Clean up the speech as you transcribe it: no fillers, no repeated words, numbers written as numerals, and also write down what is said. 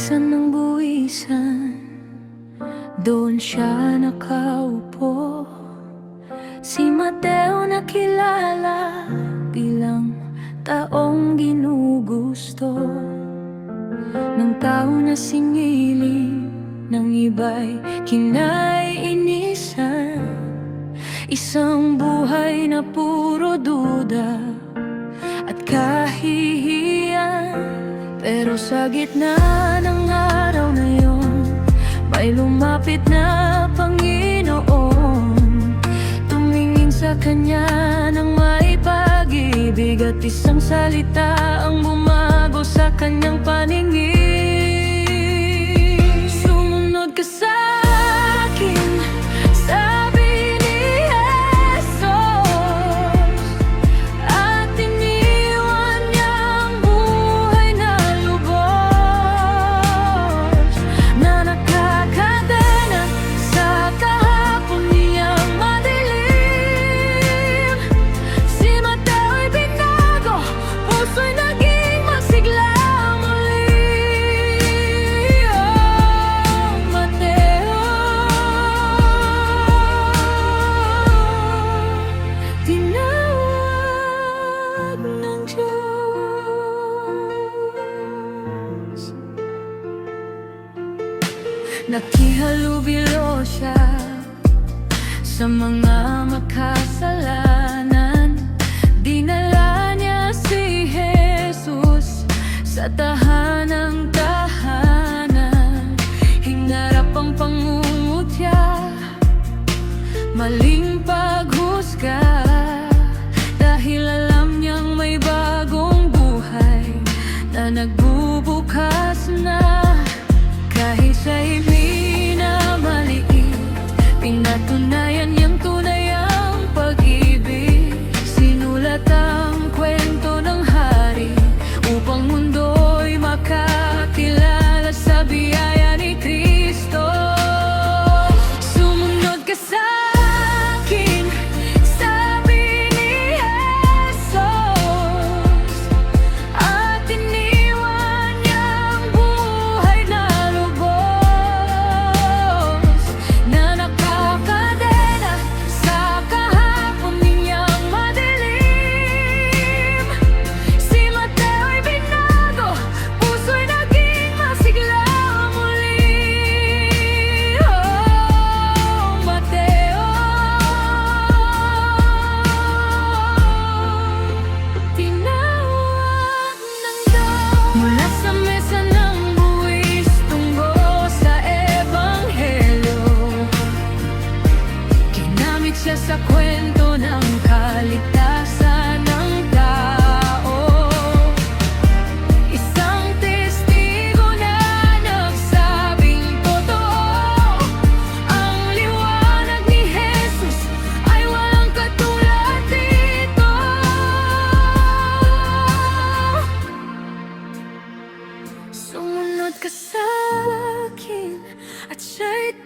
buwisan ng buwisan, doon siya nakaupo. Si Mateo na kilala bilang taong ginugusto ng tao na singilin, ng iba'y kinaiinisan. Isang buhay na puro duda at kahihiyan. Pero sa gitna ng araw na yon, may lumapit na Panginoon. Tumingin sa kanya ng may pag-ibig, at isang salita ang bumago sa kanyang paningin. Sumunod ka sa akin, sabi ni Jesus, at iniwan niya ang buhay na lubos, na nakakadena sa kahapon niyang madilim. Si Mateo'y binago, puso'y naging masigla muli. Oh, Mateo, tinawag ng Diyos. Nakihalubilo siya sa mga makasalanan. Dinala niya si Jesus sa tahanang-tahanan. Hinarap ang pangungutya, maling paghusga, dahil alam niyang may bagong buhay na nagbubukas na. Kahit siya'y minamaliit, pinatunayan niyang tunay ang pag-ibig. Sinulat ang kwento ng hari upang mundo'y makakilala sa biyaya ni Kristo. Sumunod ka sa akin, sabi ni Jesus, at iniwan niya ang buhay na lubos, na nakakadena sa kahapon niyang madilim. Si Mateo'y binago, puso'y naging masigla muli. Oh, Mateo, tinawag ng Diyos. Mula sa mesa ng buwis tungo sa Ebanghelyo, ginamit siya sa kwento ng kaligtasan ng tao. Isang testigo na nagsabing totoo, ang liwanag ni Jesus ay walang katulad dito. Sumunod ka sa akin, at siya'y